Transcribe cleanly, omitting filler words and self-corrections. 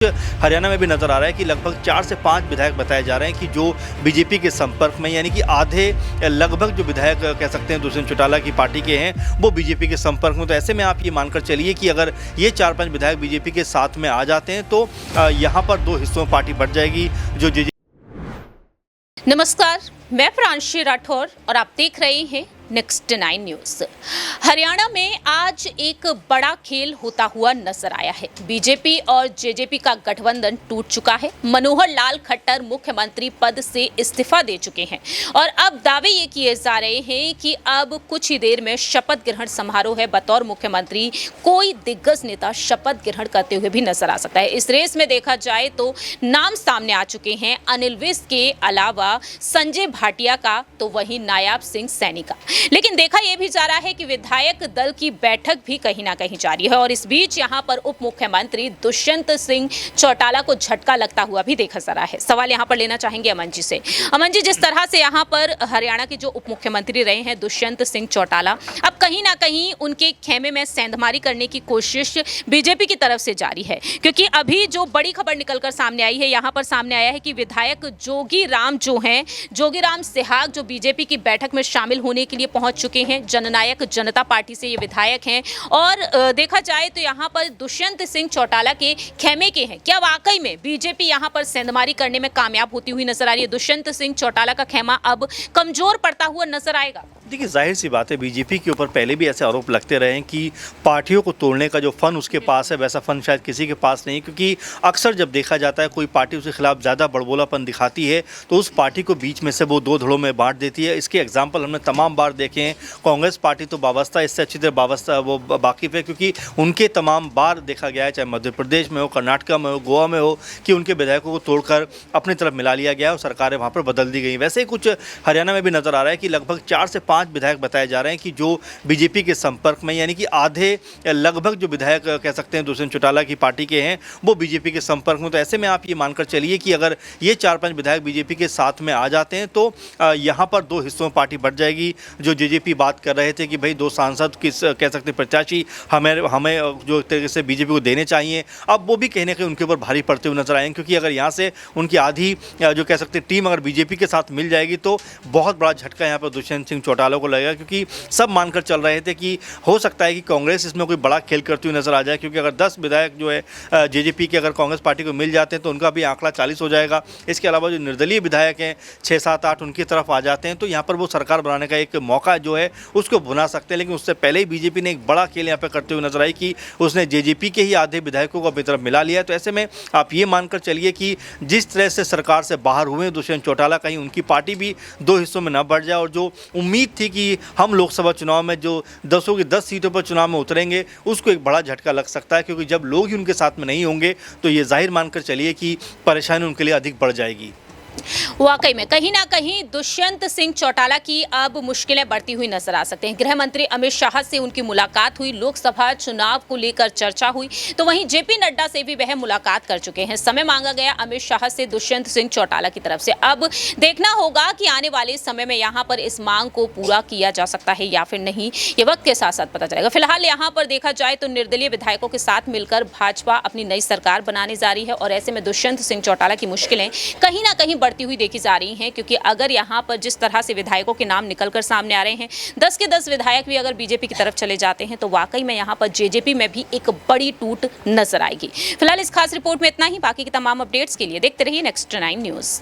हरियाणा में भी नजर आ रहा है कि लगभग 4 से 5 विधायक बताए जा रहे हैं कि जो बीजेपी के संपर्क में, यानी कि आधे लगभग जो विधायक कह सकते हैं दुष्यंत चौटाला की पार्टी के हैं वो बीजेपी के संपर्क में। तो ऐसे में आप ये मानकर चलिए कि अगर ये 4-5 विधायक बीजेपी के साथ में आ जाते हैं तो यहाँ पर 2 हिस्सों में पार्टी बढ़ जाएगी। जो नमस्कार, मैं प्रांशी राठौर और आप देख रहे हैं नेक्स्ट 9 न्यूज। हरियाणा में आज एक बड़ा खेल होता हुआ नजर आया है। बीजेपी और जेजेपी का गठबंधन टूट चुका है। मनोहर लाल खट्टर मुख्यमंत्री पद से इस्तीफा दे चुके हैं और अब दावे ये किए जा रहे हैं कि अब कुछ ही देर में शपथ ग्रहण समारोह है। बतौर मुख्यमंत्री कोई दिग्गज नेता शपथ ग्रहण करते हुए भी नजर आ सकता है। इस रेस में देखा जाए तो नाम सामने आ चुके हैं अनिल विज के अलावा संजय भाटिया का, तो वहीं नायाब सिंह सैनी का। लेकिन देखा यह भी जा रहा है कि विधायक दल की बैठक भी कहीं ना कहीं जारी है और इस बीच यहां पर उप मुख्यमंत्री दुष्यंत सिंह चौटाला को झटका लगता हुआ भी देखा जा रहा है। सवाल यहां पर लेना चाहेंगे अमन जी से। अमन जी, जिस तरह से यहां पर हरियाणा के जो उप मुख्यमंत्री रहे हैं दुष्यंत सिंह चौटाला, अब कहीं ना कहीं उनके खेमे में सेंधमारी करने की कोशिश बीजेपी की तरफ से जारी है, क्योंकि अभी जो बड़ी खबर निकलकर सामने आई है, यहां पर सामने आया है कि विधायक जोगीराम जोगीराम सिहाग जो बीजेपी की बैठक में शामिल होने के लिए पहुंच चुके हैं। जननायक जनता पार्टी से ये विधायक हैं और देखा जाए तो यहां पर दुष्यंत सिंह चौटाला के खेमे के हैं। क्या वाकई में बीजेपी यहां पर सेंधमारी करने में कामयाब होती हुई नजर आ रही है? दुष्यंत सिंह चौटाला का खेमा अब कमजोर पड़ता हुआ नजर आएगा? देखिए, जाहिर सी बात है, बीजेपी के ऊपर पहले भी ऐसे आरोप लगते रहे हैं कि पार्टियों को तोड़ने का जो फन उसके पास है वैसा फन शायद किसी के पास नहीं, क्योंकि अक्सर जब देखा जाता है कोई पार्टी उसके खिलाफ ज़्यादा बड़बोलापन दिखाती है तो उस पार्टी को बीच में से वो 2 धड़ों में बांट देती है। इसके एग्जाम्पल हमने तमाम बार देखे हैं। कांग्रेस पार्टी तो वाबस्ता, इससे अच्छी तरह वाबस्ता वो वाकिफ़ है, क्योंकि उनके तमाम बार देखा गया है, चाहे मध्य प्रदेश में हो, कर्नाटक में हो, गोवा में हो, कि उनके विधायकों को तोड़कर अपनी तरफ मिला लिया गया और सरकारें वहाँ पर बदल दी गई। वैसे ही कुछ हरियाणा में भी नज़र आ रहा है कि लगभग 4 से 5 विधायक बताए जा रहे हैं कि जो बीजेपी के संपर्क में, यानी कि आधे लगभग जो विधायक कह सकते हैं दुष्यंत चौटाला की पार्टी के हैं वो बीजेपी के संपर्क में। तो ऐसे में आप ये मानकर चलिए कि अगर ये 4-5 विधायक बीजेपी के साथ में आ जाते हैं तो यहाँ पर 2 हिस्सों में पार्टी बढ़ जाएगी। जो जेजेपी बात कर रहे थे कि भाई 2 सांसद किस कह सकते हैं प्रत्याशी हमें जो तरीके से बीजेपी को देने चाहिए, अब वो भी कहीं ना कहीं उनके ऊपर भारी पड़ते हुए नजर आएंगे, क्योंकि अगर यहाँ से उनकी आधी जो कह सकते हैं टीम अगर बीजेपी के साथ मिल जाएगी तो बहुत बड़ा झटका यहाँ पर दुष्यंत सिंह चौटाला को लगेगा, क्योंकि सब मानकर चल रहे थे कि हो सकता है कि कांग्रेस इसमें कोई बड़ा खेल करती हुई नजर आ जाए, क्योंकि अगर 10 विधायक जो है जेजेपी के अगर कांग्रेस पार्टी को मिल जाते हैं तो उनका भी आंकड़ा 40 हो जाएगा। इसके अलावा जो निर्दलीय विधायक हैं 6, 7, 8 उनकी तरफ आ जाते हैं तो यहाँ पर वो सरकार बनाने का एक मौका जो है उसको बुना सकते हैं। लेकिन उससे पहले ही बीजेपी ने एक बड़ा खेल यहाँ पर करते हुए नजर आई कि उसने जेजेपी के ही आधे विधायकों को अपनी तरफ मिला लिया। तो ऐसे में आप ये मानकर चलिए कि जिस तरह से सरकार से बाहर हुए दुष्यंत चौटाला, कहीं उनकी पार्टी भी 2 हिस्सों में न बढ़ जाए और जो उम्मीद थी कि हम लोकसभा चुनाव में जो 10 की 10 सीटों पर चुनाव में उतरेंगे उसको एक बड़ा झटका लग सकता है, क्योंकि जब लोग ही उनके साथ में नहीं होंगे तो ये जाहिर मानकर चलिए कि परेशानी उनके लिए अधिक बढ़ जाएगी। वाकई में कहीं ना कहीं दुष्यंत सिंह चौटाला की अब मुश्किलें बढ़ती हुई नजर आ सकते हैं। गृह मंत्री अमित शाह से उनकी मुलाकात हुई, लोकसभा चुनाव को लेकर चर्चा हुई, तो वहीं जेपी नड्डा से भी वह मुलाकात कर चुके हैं। समय मांगा गया अमित शाह से दुष्यंत सिंह चौटाला की तरफ से। अब देखना होगा कि आने वाले समय में यहाँ पर इस मांग को पूरा किया जा सकता है या फिर नहीं, ये वक्त के साथ साथ पता चलेगा। फिलहाल यहाँ पर देखा जाए तो निर्दलीय विधायकों के साथ मिलकर भाजपा अपनी नई सरकार बनाने जा रही है और ऐसे में दुष्यंत सिंह चौटाला की मुश्किलें कहीं ना कहीं बढ़ती हुई देखी जा रही हैं, क्योंकि अगर यहां पर जिस तरह से विधायकों के नाम निकलकर सामने आ रहे हैं, 10 के 10 विधायक भी अगर बीजेपी की तरफ चले जाते हैं तो वाकई में यहां पर जेजेपी में भी एक बड़ी टूट नजर आएगी। फिलहाल इस खास रिपोर्ट में इतना ही। बाकी की तमाम अपडेट्स के लिए देखते रहिए नेक्स्ट 9 न्यूज।